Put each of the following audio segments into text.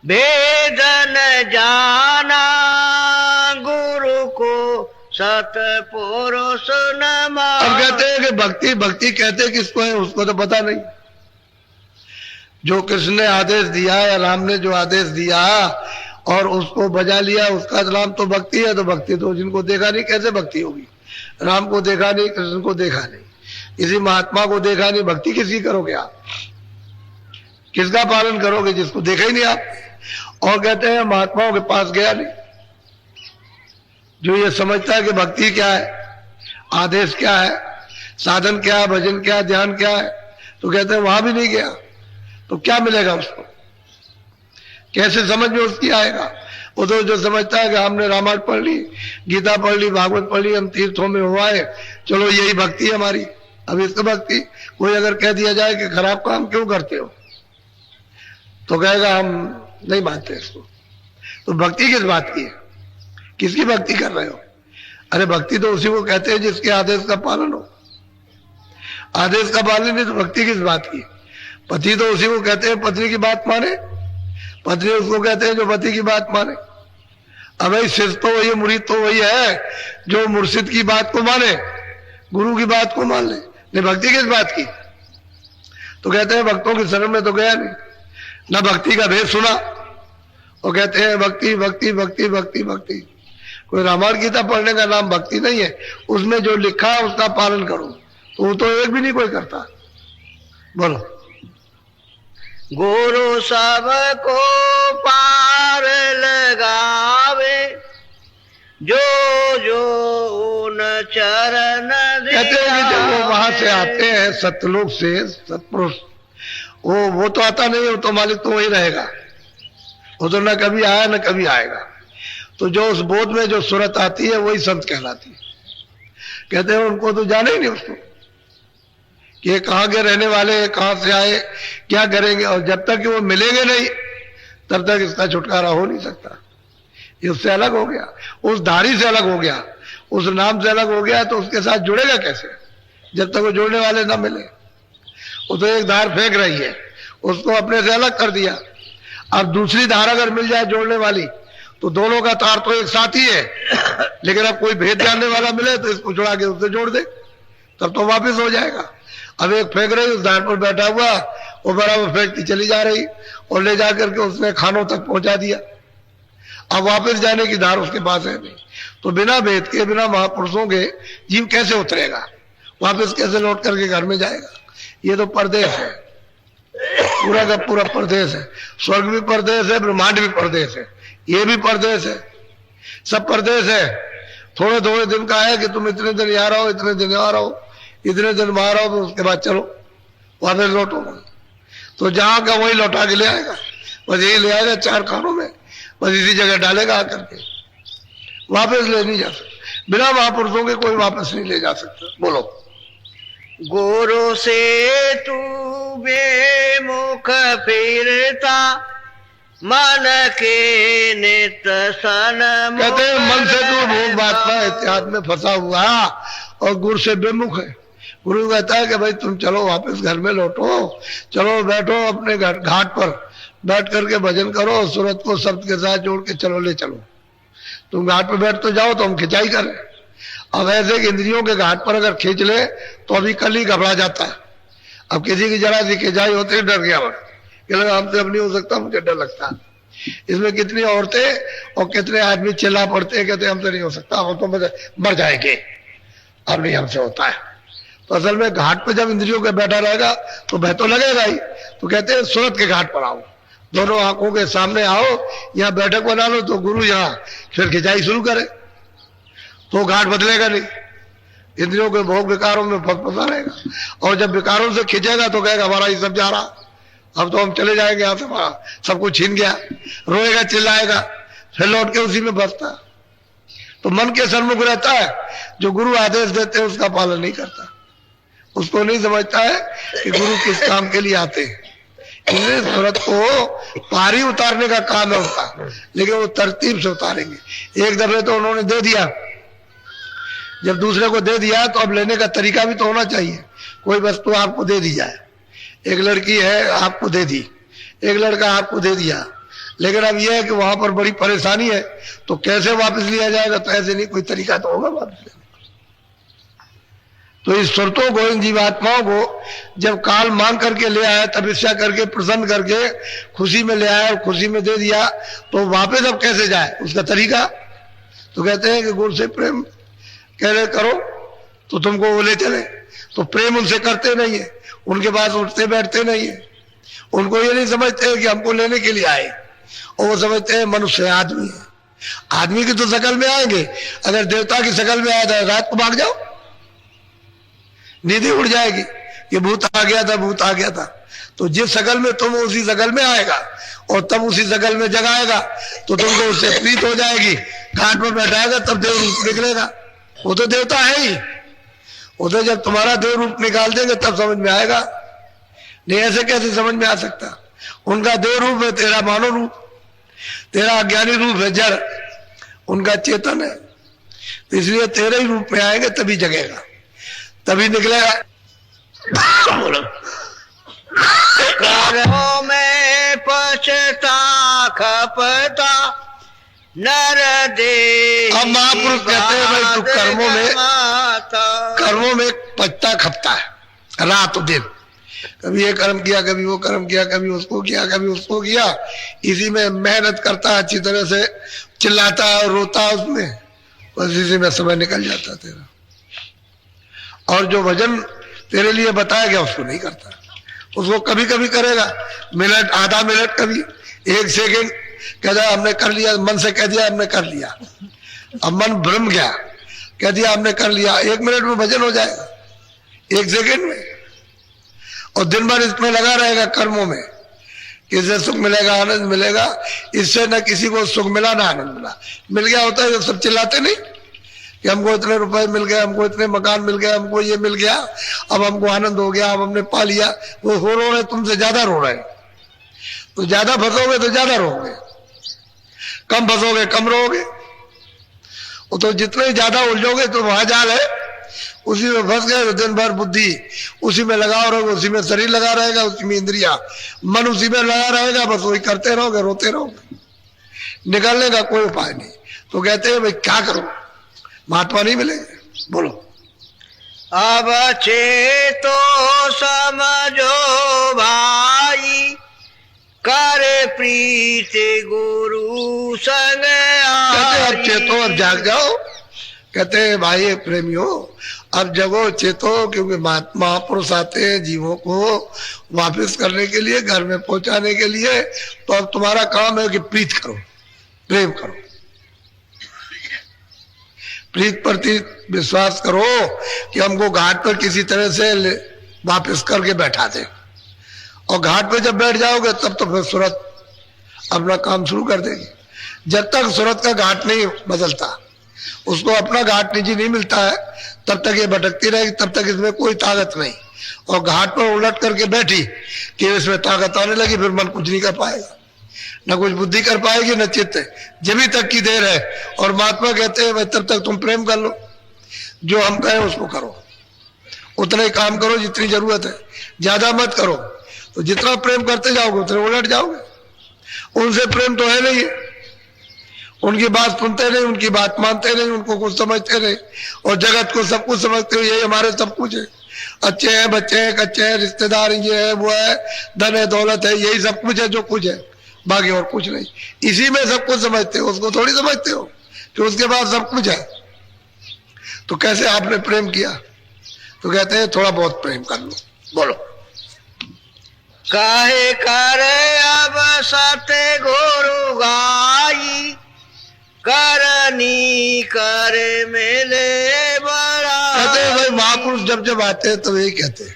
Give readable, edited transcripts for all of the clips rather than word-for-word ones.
भेद न जाना गुरु को सतपुरुष न माना। अब कहते हैं कि भक्ति भक्ति कहते हैं किसको है, उसको तो पता नहीं। जो कृष्ण ने आदेश दिया या राम ने जो आदेश दिया और उसको बजा लिया, उसका नाम तो भक्ति है। तो भक्ति तो जिनको देखा नहीं कैसे भक्ति होगी? राम को देखा नहीं, कृष्ण को देखा नहीं, किसी महात्मा को देखा नहीं, भक्ति किसी करोगे आप? किसका पालन करोगे जिसको देखा ही नहीं आप? और कहते हैं महात्माओं के पास गया नहीं। जो ये समझता है कि भक्ति क्या है, आदेश क्या है, साधन क्या है, भजन क्या है, ध्यान क्या है, तो कहते हैं वहां भी नहीं गया। तो क्या मिलेगा उसको? कैसे समझ में उसकी आएगा? वो तो जो समझता है कि हमने रामायण पढ़ ली, गीता पढ़ ली, भागवत पढ़ ली, हम तीर्थों में हुआ है, चलो यही भक्ति है हमारी। अब इसको भक्ति कोई अगर कह दिया जाए कि खराब काम क्यों करते हो, तो कहेगा हम नहीं मानते इसको। तो भक्ति किस बात की है? किसकी भक्ति कर रहे हो? अरे भक्ति तो उसी को कहते हैं जिसके आदेश का पालन हो। आदेश का पालन नहीं तो भक्ति किस बात की? पति तो उसी को कहते हैं पत्नी की बात माने, पत्नी उसको कहते हैं जो पति की बात माने। अब भाई शिष्य तो वही, मुरीद तो वही है जो मुर्शिद की बात को माने, गुरु की बात को मान ले। नहीं भक्ति किस बात की? तो कहते हैं भक्तों की शरण में तो गया नहीं, ना भक्ति का भेद सुना, और कहते हैं भक्ति भक्ति भक्ति भक्ति भक्ति। कोई रामायण गीता पढ़ने का नाम भक्ति नहीं है। उसमें जो लिखा है उसका पालन करो, तो वो तो एक भी नहीं कोई करता। बोलो। गुरु सबको पार लगावे जो जो उन चरण कहते हैं कि जब वो वहां से आते हैं सतलोक से, सतपुरुष, वो तो आता नहीं, वो तो मालिक तो वही रहेगा, वो तो न कभी आया न कभी आएगा। तो जो उस बोध में जो सूरत आती है वही संत कहलाती है। कहते हैं उनको तो जाने ही नहीं उसको कि ये कहाँ के रहने वाले हैं, कहाँ से आए, क्या करेंगे। और जब तक कि वो मिलेंगे नहीं तब तक इसका छुटकारा हो नहीं सकता। ये उससे अलग हो गया, उस धारी से अलग हो गया, उस नाम से अलग हो गया, तो उसके साथ जुड़ेगा कैसे जब तक वो जोड़ने वाले ना मिले? वो तो एक धार फेंक रही है, उसको अपने से अलग कर दिया। अब दूसरी धार अगर मिल जाए जोड़ने वाली, तो दोनों का तार तो एक साथ ही है, लेकिन अब कोई भेद जानने वाला मिले तो इसको जुड़ा के उससे जोड़ दे, तब तो वापस हो जाएगा। अब एक फेंक रही, उस धार पर बैठा हुआ, वो बराबर फेंकती चली जा रही, और ले जाकर के उसने खानों तक पहुंचा दिया। अब वापस जाने की धार उसके पास है नहीं। तो बिना भेद के, बिना महापुरुषों के जीव कैसे उतरेगा? वापस कैसे लौट करके घर में जाएगा? ये तो परदेश है, पूरा का पूरा परदेश है। स्वर्ग भी परदेश है, ब्रह्मांड भी परदेश है, ये भी परदेश है, सब परदेश है। थोड़े थोड़े दिन का है कि तुम इतने दिन यहाँ रहो, इतने दिन यहाँ रहो, इतने दिन वहां रहो, तो उसके बाद चलो वापस लौटो। तो जहां का वही लौटा के ले आएगा, बस यही ले आएगा चार खानों में, बस इसी जगह डालेगा आकर के, वापस ले नहीं जा सकता। बिना महापुरुषों के कोई वापस नहीं ले जा सकता। बोलो। गुरु से तू बेमुख फिरता मन के नित सन। कहते हैं मन से तू भोग बांटता इत्यादि में फंसा हुआ और गुरु से बेमुख है। गुरु कहता है कि भाई तुम चलो वापस घर में लौटो, चलो बैठो अपने घाट पर बैठ करके भजन करो, सूरत को शब्द के साथ जोड़ के चलो, ले चलो। तुम घाट पर बैठ तो जाओ तो हम खिंचाई करें। अब ऐसे कि इंद्रियों के घाट पर अगर खींच ले तो अभी कल ही घबरा जाता है। अब किसी की जरा सी खिंचाई होते ही डर गया, हमसे अब नहीं हो सकता, मुझे डर लगता है। इसमें कितनी औरतें और कितने आदमी चिल्ला पड़ते हैं, कहते हमसे नहीं हो सकता, हम तो मर जाएंगे, अब नहीं हमसे होता है। तो असल में घाट पर जब इंद्रियों के बैठा रहेगा तो भय तो लगेगा ही। तो कहते हैं सूरत के घाट पर आओ, दोनों आंखों के सामने आओ, यहाँ बैठक बना लो, तो गुरु यहाँ फिर खिंचाई शुरू करे, तो घाट बदलेगा नहीं। इंद्रियों के भोग विकारों में फंसा रहेगा, और जब विकारों से खिंचेगा तो कहेगा हमारा ये सब जा रहा, अब तो हम चले जाएंगे यहाँ से, सब कुछ छीन गया, रोएगा चिल्लाएगा, फिर लौट के उसी में फंसता। तो मन के सन्मुख रहता है, जो गुरु आदेश देते हैं उसका पालन नहीं करता, उसको नहीं समझता है कि गुरु किस काम के लिए आते हैं। इसलिए सूरत को पारी उतारने का काम है उसका, लेकिन वो तरतीब से उतारेंगे। एक दफे तो उन्होंने दे दिया, जब दूसरे को दे दिया तो अब लेने का तरीका भी तो होना चाहिए। कोई वस्तु आपको दे दी जाए, एक लड़की है आपको दे दी, एक लड़का आपको दे दिया, लेकिन अब यह है कि वहां पर बड़ी परेशानी है, तो कैसे वापस लिया जाएगा? तो ऐसे नहीं, कोई तरीका तो होगा वापस लेने। तो इस सुरतों को, इन जीवात्माओं को जब काल मांग करके ले आया, तपस्या करके, प्रसन्न करके, खुशी में ले आया और खुशी में दे दिया, तो वापस अब कैसे जाए? उसका तरीका तो कहते हैं कि गुरु से प्रेम कह रहे करो तो तुमको वो ले चले। तो प्रेम उनसे करते नहीं है, उनके पास उठते बैठते नहीं है, उनको ये नहीं समझते कि हमको लेने के लिए आए, और वो समझते हैं मनुष्य आदमी है। आदमी की तो शकल में आएंगे, अगर देवता की शकल में आया था रात को भाग जाओ, नींद उड़ जाएगी कि भूत आ गया था, भूत आ गया था। तो जिस शकल में तुम, उसी शकल में आएगा और तब उसी शकल में जगाएगा, तो तुमको उससे प्रीत हो जाएगी। घाट पर बैठाएगा तब देव रूप निकलेगा, वो तो देवता है ही। वो तो जब तुम्हारा देव रूप निकाल देंगे तब समझ में आएगा, नहीं ऐसे कैसे समझ में आ सकता? उनका देव रूप है तेरा मानव रूप, तेरा अज्ञानी रूप है जड़, उनका चेतन है। तो इसलिए तेरे ही रूप में आएंगे तभी जगेगा, तभी निकलेगा। कर्मों में पछता खपता नर दे। अब महापुरुष कहते हैं भाई तू कर्मों में पछता खपता है रात दिन, कभी ये कर्म किया, कभी वो कर्म किया, कभी उसको किया, कभी उसको किया, इसी में मेहनत करता, अच्छी तरह से चिल्लाता और रोता, उसमें बस इसी में समय निकल जाता तेरा। और जो भजन तेरे लिए बताया गया उसको नहीं करता, उसको कभी कभी करेगा, मिनट, आधा मिनट, कभी 1 सेकेंड, कहता हमने कर लिया, मन से कह दिया हमने कर लिया, अब मन भ्रम गया, कह दिया हमने कर लिया, 1 मिनट में भजन हो जाएगा, 1 सेकेंड में। और दिन भर इसमें लगा रहेगा कर्मों में, इससे सुख मिलेगा, आनंद मिलेगा, इससे न किसी को सुख मिला ना आनंद मिला। मिल गया होता है, सब चिल्लाते नहीं कि हमको इतने रुपए मिल गए, हमको इतने मकान मिल गए, हमको ये मिल गया, अब हमको आनंद हो गया, अब हमने पा लिया। वो रो रहे, तुमसे ज्यादा रो रहे। तो ज्यादा फंसोगे तो ज्यादा रोगे, कम फंसोगे कम रोगे। वो तो जितने ज्यादा उलझोगे तो वहां जाल है, उसी में फंस गए तो दिन भर बुद्धि उसी में लगा रहोगे, उसी में शरीर लगा रहेगा, उसी में इंद्रिया, मन उसी में लगा रहेगा, बस वही करते रहोगे, रोते रहोगे, निकलने का कोई उपाय नहीं। तो कहते हैं भाई क्या करो, महात्मा नहीं मिलेंगे। बोलो। अब चेतो समझो भाई, करे प्रीत गुरु संग कहते अब चेतो, अब जाग जाओ। कहते हैं भाई प्रेमियों अब जगो, चेतो, क्योंकि महापुरुष आते हैं जीवों को वापस करने के लिए, घर में पहुंचाने के लिए। तो अब तुम्हारा काम है कि प्रीत करो, प्रेम करो, प्रीत प्रति विश्वास करो कि हमको घाट पर किसी तरह से वापस करके बैठा दे। और घाट पे जब बैठ जाओगे तब तो फिर सूरत अपना काम शुरू कर देगी। जब तक सूरत का घाट नहीं बदलता, उसको अपना घाट निजी नहीं मिलता है, तब तक ये भटकती रहेगी, तब तक इसमें कोई ताकत नहीं। और घाट पर उलट करके बैठी कि इसमें ताकत आने लगी, फिर मन कुछ नहीं कर पाएगा, न कुछ बुद्धि कर पाएगी, न चित्त। जब तक की देर है। और महात्मा कहते हैं भाई तब तक तुम प्रेम कर लो, जो हम कहें उसको करो, उतना ही काम करो जितनी जरूरत है, ज्यादा मत करो। तो जितना प्रेम करते जाओगे उतने उलट जाओगे। उनसे प्रेम तो है नहीं, उनकी बात सुनते नहीं, उनकी बात मानते नहीं, उनको कुछ समझते नहीं, और जगत को सब कुछ समझते हो, यही हमारे सब कुछ है, अच्छे हैं, बच्चे हैं, कच्चे हैं, रिश्तेदार ये है, वो है, धन है, दौलत है, यही सब कुछ है जो कुछ है, बाकी और कुछ नहीं। इसी में सब कुछ समझते हो, उसको थोड़ी समझते हो कि उसके बाद सब कुछ है। तो कैसे आपने प्रेम किया? तो कहते हैं थोड़ा बहुत प्रेम कर लो। बोलो। काहे करे अब सत्य गुरु गाई, करनी करे मेले बड़ा। कहते हैं भाई महापुरुष जब जब आते हैं तो यही कहते हैं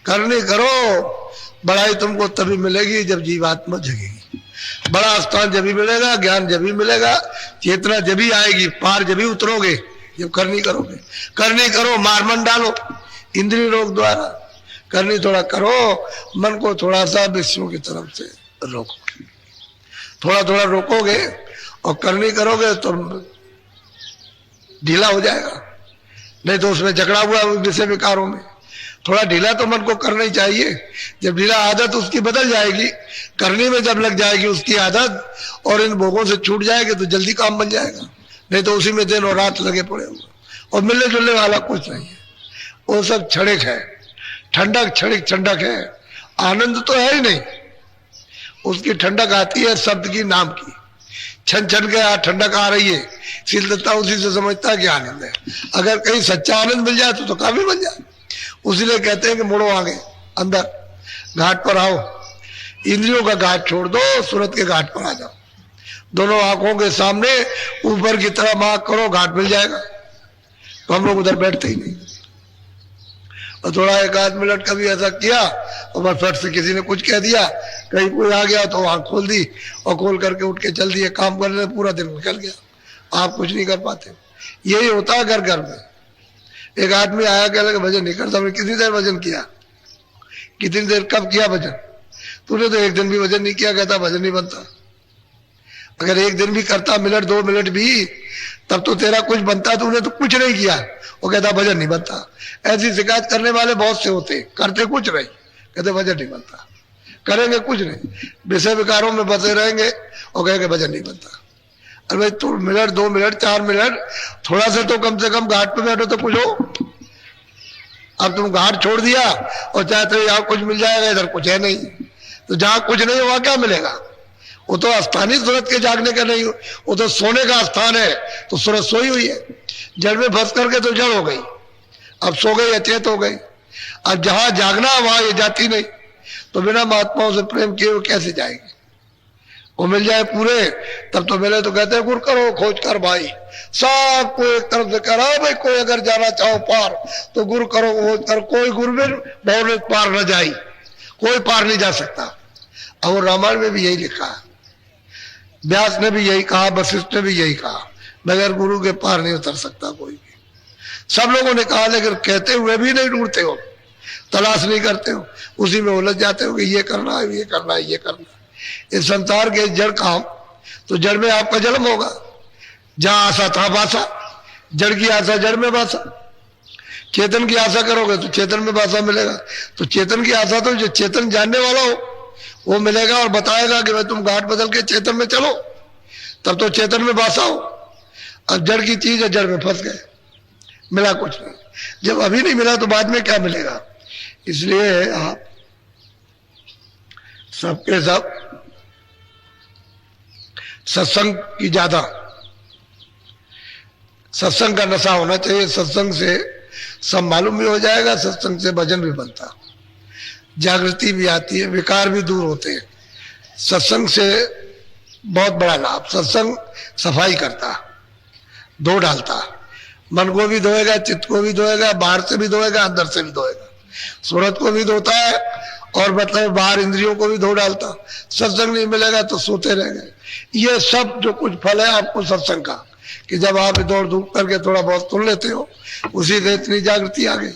करनी करो, बड़ाई तुमको तभी मिलेगी जब जीवात्मा जगेगी। बड़ा स्थान जब भी मिलेगा, ज्ञान जब भी मिलेगा, चेतना जब भी आएगी, पार जब भी उतरोगे जब करनी करोगे। करनी करो, मार मन डालो इंद्रिय रोग द्वारा, करनी थोड़ा करो, मन को थोड़ा सा विषयों की तरफ से रोको, थोड़ा थोड़ा रोकोगे और करनी करोगे तो ढीला हो जाएगा, नहीं तो उसमें झगड़ा हुआ विषय विकारों में। थोड़ा ढीला तो मन को करना ही चाहिए। जब ढीला आदत उसकी बदल जाएगी, करने में जब लग जाएगी उसकी आदत और इन भोगों से छूट जाएगी तो जल्दी काम बन जाएगा। नहीं तो उसी में दिन और रात लगे पड़े हुए और मिलने जुलने वाला कुछ नहीं है। वो सब क्षणिक है, ठंडक क्षणिक ठंडक है, आनंद तो है ही नहीं। उसकी ठंडक आती है शब्द की, नाम की। छन छन के ठंडक आ रही है, शीतलता उसी से समझता है कि आनंद है। अगर कहीं सच्चा आनंद मिल जाए तो काफी बन जाए। उसीलिए कहते हैं कि मुड़ो आगे, अंदर घाट पर आओ, इंद्रियों का घाट छोड़ दो, सूरत के घाट पर आ जाओ। दोनों आंखों के सामने ऊपर की तरफ आंख करो, घाट मिल जाएगा। तो हम लोग उधर बैठते ही नहीं। और थोड़ा एक आध मिनट कभी ऐसा किया और बस फट से किसी ने कुछ कह दिया, कहीं कोई आ गया तो आंख खोल दी और खोल करके उठ के चल दिए, काम करने पूरा दिन निकल गया। आप कुछ नहीं कर पाते। यही होता है घर घर में। एक आदमी आया, कह लगा भजन नहीं करता। हमने कितनी देर भजन किया, कितनी देर, कब किया भजन? तूने तो एक दिन भी भजन नहीं किया। कहता भजन नहीं बनता। अगर एक दिन भी करता, मिनट 2 मिनट भी, तब तो तेरा कुछ बनता। तूने तो कुछ नहीं किया। वो कहता भजन नहीं बनता। ऐसी शिकायत करने वाले बहुत से होते, करते कुछ नहीं, कहते भजन नहीं बनता, करेंगे कुछ नहीं, विषय विकारों में बसे रहेंगे और कहेंगे भजन नहीं बनता। अरे भाई तू मिनट 2 मिनट 4 मिनट थोड़ा सा तो कम से कम घाट पे बैठो तो कुछ हो। अब तुम घाट छोड़ दिया और चाहते हो यहाँ कुछ मिल जाएगा, इधर कुछ है नहीं। तो जहां कुछ नहीं वहां क्या मिलेगा? वो तो स्थान ही सूरत के जागने का नहीं, वो तो सोने का स्थान है। तो सूरत सोई हुई है, जड़ में फंस करके तो जड़ हो गई, अब सो गई, अचेत हो गई। अब जहां जागना वहां ये जाती नहीं। तो बिना महात्माओं से प्रेम किए वो कैसे जाएगी? वो मिल जाए पूरे तब तो मिले। तो कहते हैं गुरु करो खोज कर भाई, सबको एक तरफ से करा भाई। कोई अगर जाना चाहो पार तो गुरु करो खोज कर, कोई गुरु में बहु पार न जाई, कोई पार नहीं जा सकता। और रामायण में भी यही लिखा है, व्यास ने भी यही कहा, वशिष्ठ ने भी यही कहा, बगैर गुरु के पार नहीं उतर सकता कोई भी। सब लोगों ने कहा, लेकिन कहते हुए भी नहीं ढूंढते हो, तलाश नहीं करते हो, उसी में उलझ जाते हो कि ये करना है, ये करना है, ये करना है। इस संसार के जड़ काम, तो जड़ में आपका जन्म होगा। जहां आशा था बासा, जड़ की आशा जड़ में बासा। चेतन की आशा करोगे तो चेतन में बासा मिलेगा। तो चेतन की आशा तो जो चेतन जानने वाला हो वो मिलेगा और बताएगा कि भाई तुम घाट बदल के चेतन में चलो, तब तो चेतन में बासा हो। अब जड़ की चीज है, जड़ में फंस गए, मिला कुछ नहीं। जब अभी नहीं मिला तो बाद में क्या मिलेगा? इसलिए आप सबके सब सत्संग की ज्यादा, सत्संग का नशा होना चाहिए। सत्संग से सब मालूम भी हो जाएगा, सत्संग से भजन भी बनता, जागृति भी आती है, विकार भी दूर होते हैं। सत्संग से बहुत बड़ा लाभ। सत्संग सफाई करता, धो डालता, मन को भी धोएगा, चित्त को भी धोएगा, बाहर से भी धोएगा, अंदर से भी धोएगा। सूरत को भी धोता है और मतलब बाहर इंद्रियों को भी धो डालता। सत्संग नहीं मिलेगा तो सोते रह गए। ये सब जो कुछ फल है आपको सत्संग का, कि जब आप दौड़ धूप करके थोड़ा बहुत सुन लेते हो, उसी से इतनी जागृति आ गई,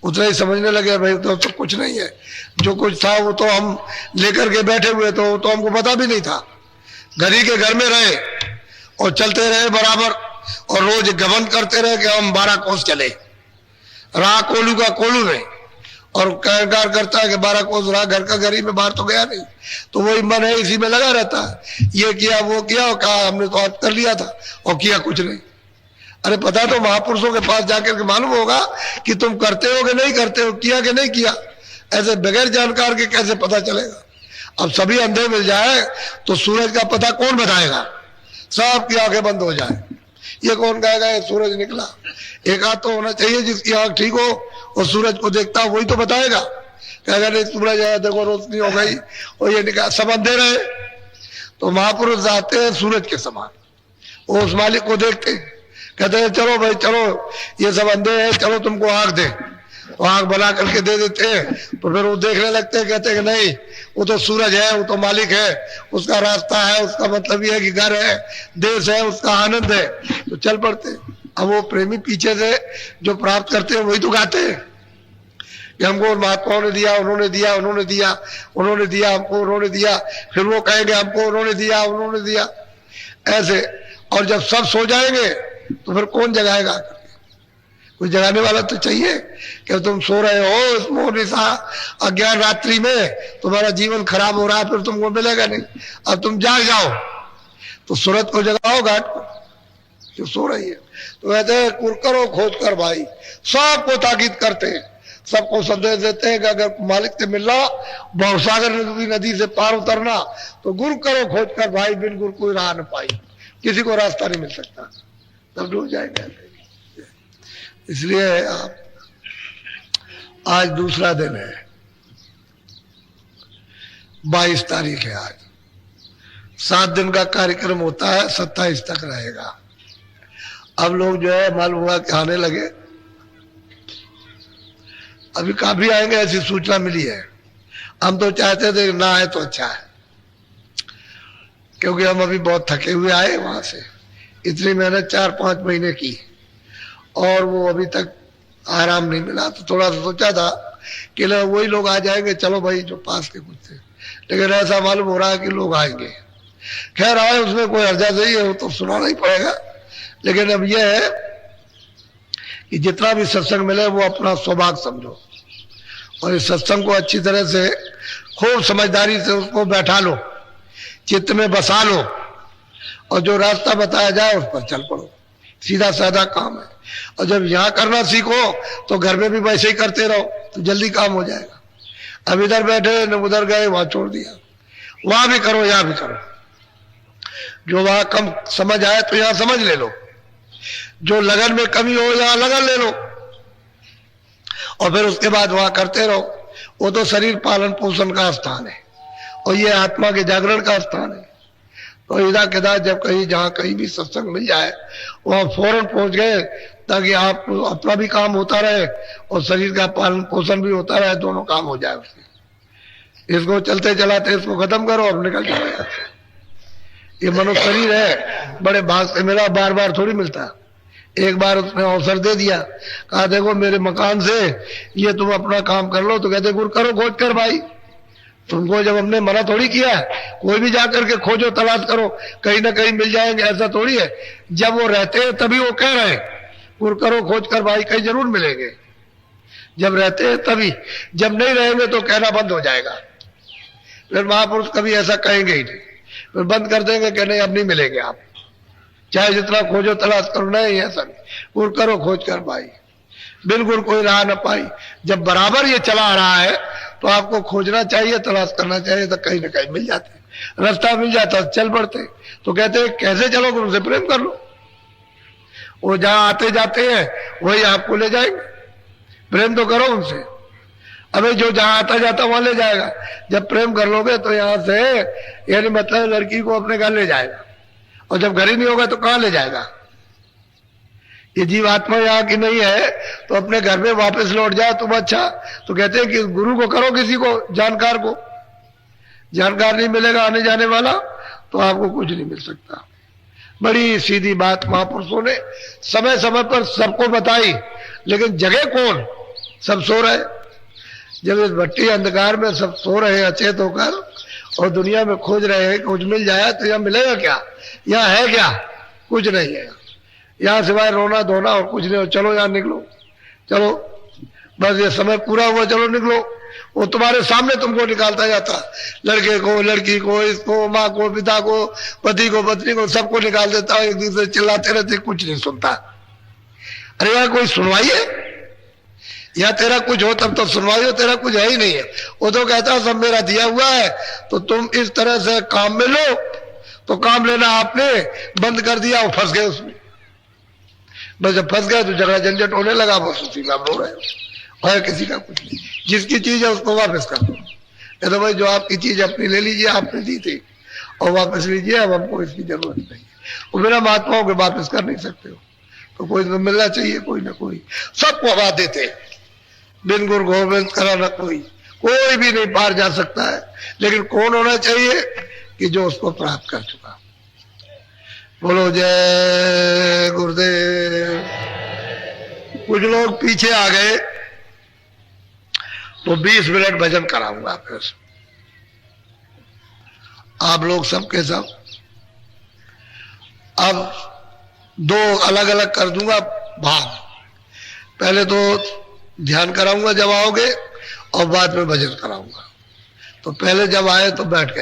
उतना ही समझने लगे भाई तो कुछ नहीं है। जो कुछ था वो तो हम लेकर के बैठे हुए, तो हमको पता भी नहीं था। घर ही के घर में रहे और चलते रहे बराबर, और रोज गबन करते रहे कि हम 12 कोस चले, रहा कोलू का कोलू में, और कार करता है कि 12 कोस रहा, घर का घर ही में, बाहर तो गया नहीं। तो वही मन है, इसी में लगा रहता है, ये किया वो किया, और कहा हमने तो आज कर लिया था और किया कुछ नहीं। अरे पता तो महापुरुषों के पास जाकर के मालूम होगा कि तुम करते हो कि नहीं करते हो, किया कि नहीं किया। ऐसे बगैर जानकार के कैसे पता चलेगा? अब सभी अंधे मिल जाए तो सूरज का पता कौन बताएगा? सबकी आंखें बंद हो जाए, ये कौन कहेगा ये सूरज निकला? एक आध तो होना चाहिए जिसकी आंख ठीक हो और सूरज को देखता हो, वही तो बताएगा। कहेगा नहीं सूरज है, देखो रोशनी हो गई और ये निकाल, सब अंधे रहे। तो महापुरुष आते हैं सूरज के समान, वो उस मालिक को देखते, कहते हैं चलो भाई चलो, ये सब अंधे हैं, चलो तुमको आंख दे। तो आंख बना करके दे देते हैं। तो फिर वो देखने लगते हैं, कहते हैं कि नहीं वो तो सूरज है, वो तो मालिक है, उसका रास्ता है, उसका मतलब ये है कि घर है, देश है, उसका आनंद है। तो चल पड़ते हैं। अब वो प्रेमी पीछे से जो प्राप्त करते हैं वही तो गाते हैं कि हमको महात्माओं ने दिया, उन्होंने दिया, उन्होंने दिया, उन्होंने दिया हमको, उन्होंने दिया। फिर वो कहेंगे हमको उन्होंने दिया, उन्होंने दिया, ऐसे। और जब सब सो जाएंगे तो फिर कौन जगाएगा? कोई जगाने वाला तो चाहिए कि तुम सो रहे हो इस मोह निशा अज्ञान रात्रि में, तुम्हारा जीवन खराब हो रहा है, फिर तुमको मिलेगा नहीं। अब तुम जाग जाओ तो सूरत को जगाओ, घाट को जो सो रही है। तो कहते हैं कुर करो खोज कर भाई, सबको ताकीद करते हैं, सबको संदेश देते हैं कि अगर मालिक से मिलना, भवसागर नदी से पार उतरना, तो गुरु करो खोज कर भाई, बिन गुरु कोई राह न पाई, किसी को रास्ता नहीं मिल सकता, तब डूब जाएंगे। इसलिए आप आज दूसरा दिन है, 22 तारीख है आज, 7 दिन का कार्यक्रम होता है, 27 तक रहेगा। अब लोग जो है मालूम हुआ कि आने लगे, अभी काफी आएंगे ऐसी सूचना मिली है। हम तो चाहते थे ना आए तो अच्छा है, क्योंकि हम अभी बहुत थके हुए आए वहां से, इतनी मेहनत 4-5 महीने की और वो अभी तक आराम नहीं मिला। तो थोड़ा सा सोचा था कि वही लोग आ जाएंगे, चलो भाई जो पास के कुछ थे, लेकिन ऐसा मालूम हो रहा है कि लोग आएंगे। खैर आए, उसमें कोई हर्जा नहीं है, वो तो सुनाना ही पड़ेगा। लेकिन अब यह है कि जितना भी सत्संग मिले वो अपना सौभाग्य समझो और इस सत्संग को अच्छी तरह से खूब समझदारी से उसको बैठा लो, चित्त में बसा लो, और जो रास्ता बताया जाए उस पर चल पड़ो। सीधा साधा काम है। और जब यहाँ करना सीखो तो घर में भी वैसे ही करते रहो तो जल्दी काम हो जाएगा। अब इधर बैठे न उधर गए, वहां छोड़ दिया, वहां भी करो यहां भी करो। जो वहां कम समझ आए तो यहां समझ ले लो, जो लगन में कमी हो यहां लगन ले लो, और फिर उसके बाद वहां करते रहो। वो तो शरीर पालन पोषण का स्थान है और ये आत्मा के जागरण का स्थान है। तो इधर किधर जब कहीं जहां कहीं भी सत्संग मिल जाए वहां फौरन पहुंच गए, ताकि आप अपना भी काम होता रहे और शरीर का पालन पोषण भी होता रहे, दोनों काम हो जाए उसके। इसको चलते चलाते इसको खत्म करो और निकल जाओ। ये मनुष्य शरीर है, बड़े भाग से मिला, बार बार थोड़ी मिलता। एक बार उसने अवसर दे दिया, कहा देखो मेरे मकान से ये तुम अपना काम कर लो, तो कहते गुरु करो खोज कर भाई। तुमको जब हमने मना थोड़ी किया है, कोई भी जाकर के खोजो तलाश करो, कहीं ना कहीं मिल जाएंगे, ऐसा थोड़ी है। जब वो रहते हैं तभी वो कह रहे हैं गुरु करो खोज कर भाई, कहीं जरूर मिलेंगे। जब रहते हैं तभी, जब नहीं रहेंगे तो कहना बंद हो जाएगा। फिर महापुरुष कभी ऐसा कहेंगे ही नहीं, फिर बंद कर देंगे कि नहीं अब नहीं मिलेंगे आप, चाहे जितना खोजो तलाश करो। नहीं ऐसा नहीं, गुरु करो खोज कर भाई, बिल्कुल कोई राह न पाई। जब बराबर ये चला आ रहा है तो आपको खोजना चाहिए, तलाश करना चाहिए, तो कहीं ना कहीं मिल जाते, रास्ता मिल जाता, चल पड़ते। तो कहते हैं कैसे चलोगे, उनसे प्रेम कर लो, वो जहां आते जाते हैं वही आपको ले जाएंगे, प्रेम तो करो उनसे। अबे जो जहां आता जाता वहां ले जाएगा। जब प्रेम कर लोगे तो यहां से यानी मतलब लड़की को अपने घर ले जाएगा, और जब घर ही नहीं होगा तो कहां ले जाएगा। ये जीवात्मा यहाँ की नहीं है तो अपने घर में वापस लौट जाए तुम अच्छा। तो कहते हैं कि गुरु को करो, किसी को जानकार को, जानकार नहीं मिलेगा आने जाने वाला तो आपको कुछ नहीं मिल सकता। बड़ी सीधी बात महापुरुषों ने समय समय पर सबको बताई, लेकिन जगह कौन, सब सो रहे। जब इस भट्टी अंधकार में सब सो रहे हैं अचेत होकर और दुनिया में खोज रहे हैं कुछ मिल जाए, तो यहाँ मिलेगा क्या, यहाँ है क्या, कुछ नहीं है यहाँ सिवाय रोना धोना और कुछ नहीं हो। चलो यहाँ निकलो, चलो बस ये समय पूरा हुआ, चलो निकलो। वो तुम्हारे सामने तुमको निकालता जाता, लड़के को लड़की को, इसको माँ को पिता को, पति को पत्नी को, सबको निकाल देता। एक दूसरे चिल्लाते रहते, कुछ नहीं सुनता। अरे यार कोई सुनवाई है, या तेरा कुछ हो तब तो सुनवाई हो, तेरा कुछ है ही नहीं है। वो तो कहता सब मेरा दिया हुआ है, तो तुम इस तरह से काम में लो। तो काम लेना आपने बंद कर दिया और फंस गए उसमें। बस जब फंस गए तो झगड़ा झंझट होने लगा, बस उसी का रो रहे हो और किसी का कुछ नहीं। जिसकी चीज है उसको वापस कर दो। कहते भाई जो आपकी चीज अपनी ले लीजिए, आपने दी थी और वापस लीजिए, अब हमको इसकी जरूरत नहीं है। वो बिना महात्माओं के वापस कर नहीं सकते हो, तो कोई तो मिलना चाहिए, कोई ना कोई। सबको हवा देते, बिन गुरु गोविंद करा न कोई भी नहीं पार जा सकता है। लेकिन कौन होना चाहिए कि जो उसको प्राप्त कर चुका। बोलो जय गुरुदेव। कुछ लोग पीछे आ गए तो 20 मिनट भजन कराऊंगा फिर आप लोग सबके सब। अब 2 अलग अलग कर दूंगा भाग। पहले तो ध्यान कराऊंगा जब आओगे और बाद में भजन कराऊंगा। तो पहले जब आए तो बैठ गए।